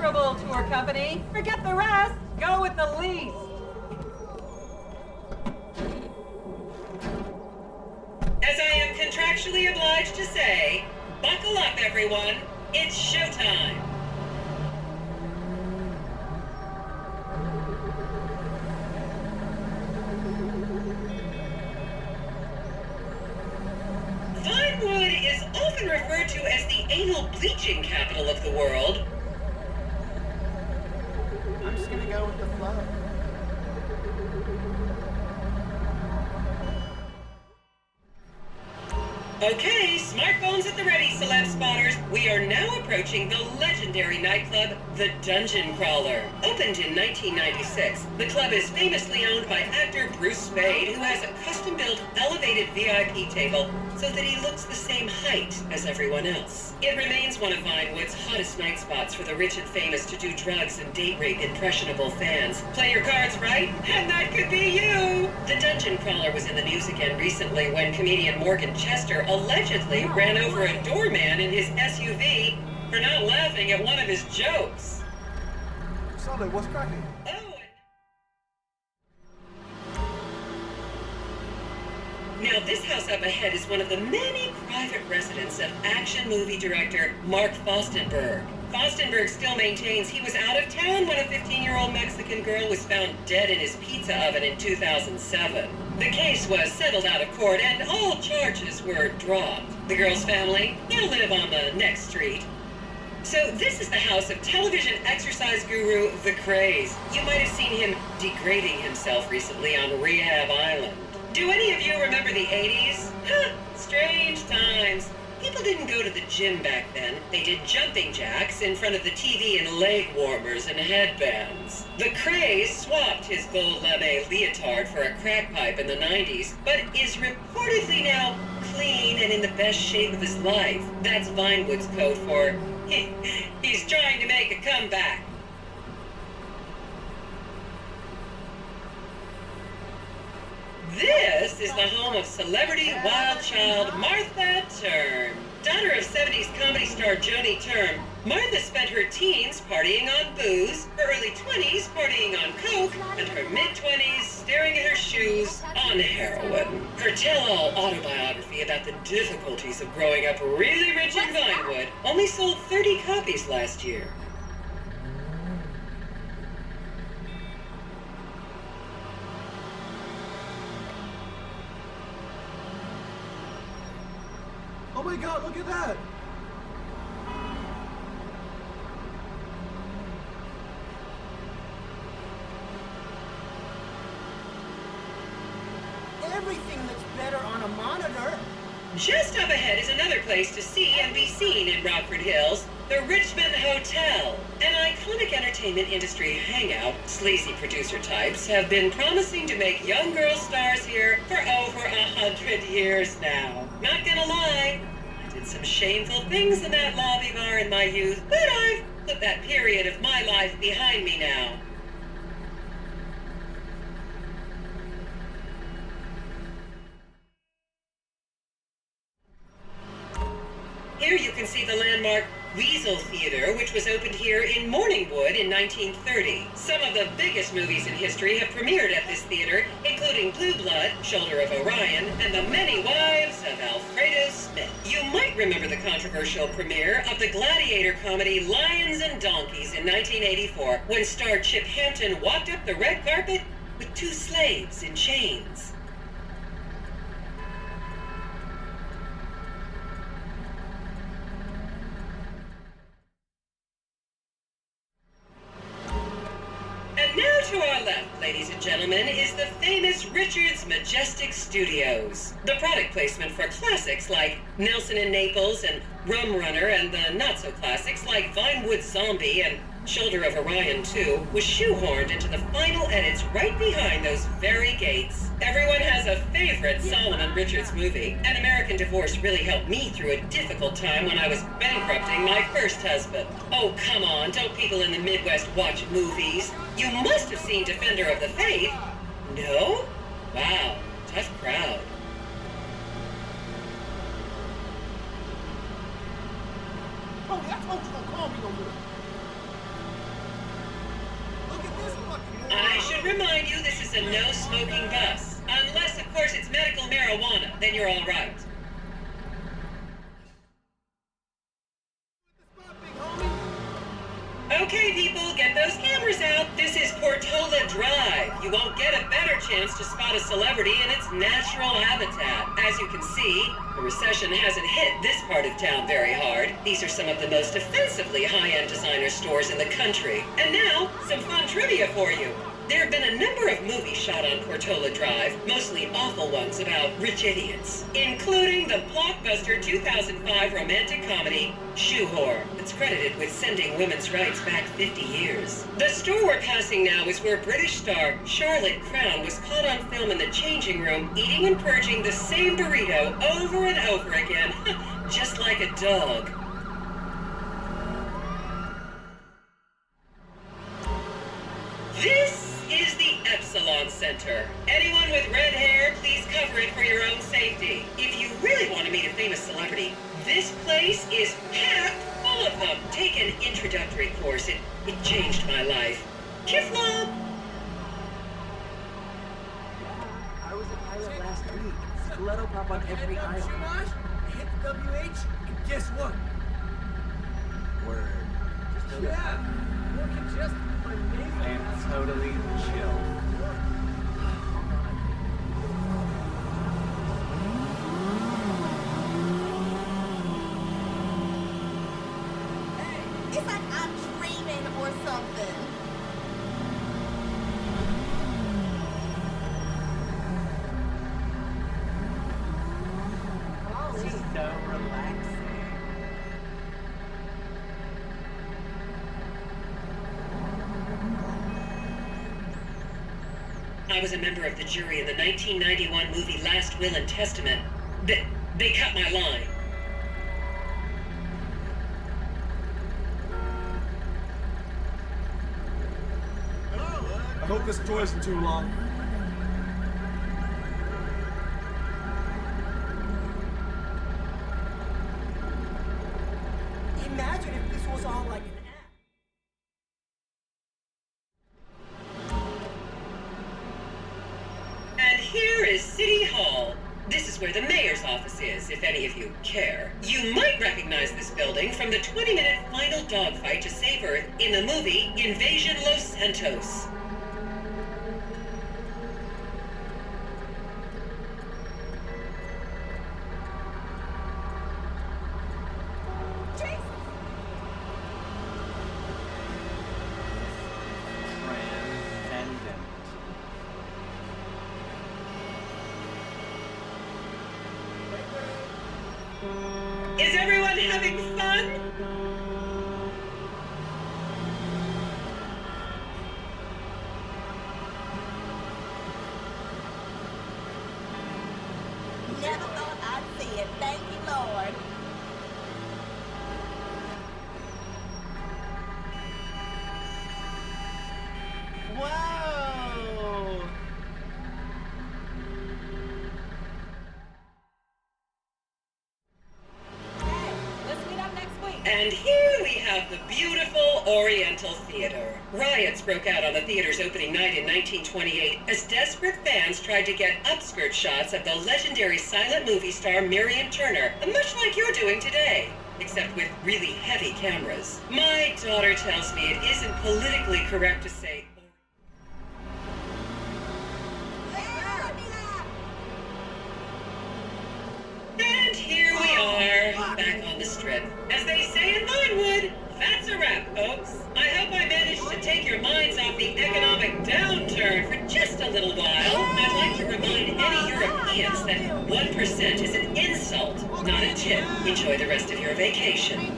pleasurable tour company. Forget the rest. Go with the least. As I am contractually obliged to say, buckle up, everyone. It's showtime. Vinewood is often referred to as the anal bleaching capital of the world. I'm just gonna go with the flow. Okay, smartphones at the ready, celeb spotters. We are now approaching the legendary nightclub, the Dungeon Crawler. Opened in 1996, the club is famously owned by actor Bruce Spade, who has a custom-built elevated VIP table so that he looks the same height as everyone else. It remains one of Vinewood's hottest night spots for the rich and famous to do drugs and date rape impressionable fans. Play your cards right, and that could be you! The Dungeon Crawler was in the news again recently when comedian Morgan Chester allegedly ran over a doorman in his SUV for not laughing at one of his jokes. Sunday, what's cracking? Now, this house up ahead is one of the many private residences of action movie director Mark Fostenberg. Fostenberg still maintains he was out of town when a 15-year-old Mexican girl was found dead in his pizza oven in 2007. The case was settled out of court and all charges were dropped. The girl's family now live on the next street. So this is the house of television exercise guru The Craze. You might have seen him degrading himself recently on Rehab Island. Do any of you remember the 80s? Huh, strange times. People didn't go to the gym back then. They did jumping jacks in front of the TV and leg warmers and headbands. The Craze swapped his gold lame leotard for a crack pipe in the 90s, but is reportedly now clean and in the best shape of his life. That's Vinewood's code for he's trying to make a comeback. This is the home of celebrity wild child Martha Term. Daughter of 70s comedy star Joni Term, Martha spent her teens partying on booze, her early 20s partying on coke, and her mid-20s staring at her shoes on heroin. Her tell-all autobiography about the difficulties of growing up really rich in Vinewood only sold 30 copies last year. Oh my god, look at that! Everything looks better on a monitor. Just up ahead is another place to see and be seen in Rockford Hills, the Richmond Hotel. An iconic entertainment industry hangout, sleazy producer types have been promising to make young girl stars here for over 100 years now. Not gonna lie, I did some shameful things in that lobby bar in my youth, but I've put that period of my life behind me now. Here you can see the landmark Weasel Theater, which was opened here in Morningwood in 1930. Some of the biggest movies in history have premiered at this theater, including Blue Blood, Shoulder of Orion, and The Many Wives of Alfredo Smith. You might remember the controversial premiere of the gladiator comedy Lions and Donkeys in 1984, when star Chip Hampton walked up the red carpet with two slaves in chains. And now to our left, ladies and gentlemen, is the famous Richard's Majestic Studios. The product placement for classics like Nelson and Naples and Rum Runner, and the not-so-classics like Vinewood Zombie and Shoulder of Orion 2 was shoehorned into the final edits right behind those very gates. Everyone has a favorite Solomon Richards movie. An American Divorce really helped me through a difficult time when I was bankrupting my first husband. Oh, come on, don't people in the Midwest watch movies? You must have seen Defender of the Faith. No? Wow, tough crowd. Tony, I told you don't call me no more. should remind you this is a no-smoking bus. Unless, of course, it's medical marijuana. Then you're all right. Okay, people, get those cameras out. This is Portola Drive. You won't get a better chance to spot a celebrity in its natural habitat. As you can see, the recession hasn't hit this part of town very hard. These are some of the most offensively high-end designer stores in the country. And now, some fun trivia for you. There have been a number of movies shot on Portola Drive, mostly awful ones about rich idiots, including the blockbuster 2005 romantic comedy, Shoe Whore, that's credited with sending women's rights back 50 years. The store we're passing now is where British star Charlotte Crown was caught on film in the changing room, eating and purging the same burrito over and over again, just like a dog. This is the Epsilon Center. Anyone with red hair, please cover it for your own safety. If you really want to meet a famous celebrity, this place is packed full of them. Take an introductory course. It changed my life. Kiflom! I was a pilot last week. Stiletto pop on every island. Hit the WH, and guess what? Word. Just know that Yeah, working just amazing. I am totally chill. It's like I'm dreaming or something. This is so relaxing. I was a member of the jury in the 1991 movie Last Will and Testament. They cut my line. I hope this tour isn't too long. Imagine if this was all like an act. And here is City Hall. This is where the mayor's office is, if any of you care. You might recognize this building from the 20-minute final dogfight to save Earth in the movie Invasion Los Santos. Transcendent. Is everyone having fun? Never thought I'd see it. Thank you, Lord. Whoa! Hey, let's meet up next week. And here we have the beautiful Oriental Theater. Riots broke out on the theater's opening night in 1928 as desperate fans tried to get upskirt shots of the legendary silent movie star Miriam Turner, much like you're doing today, except with really heavy cameras. My daughter tells me it isn't politically correct to say. And here we are, back on the strip. As they say in Vinewood, that's a wrap, folks. I hope I managed to take your minds off the economic downturn for just a little while. I'd like to remind any Europeans that 1% is an insult, not a tip. Enjoy the rest of your vacation.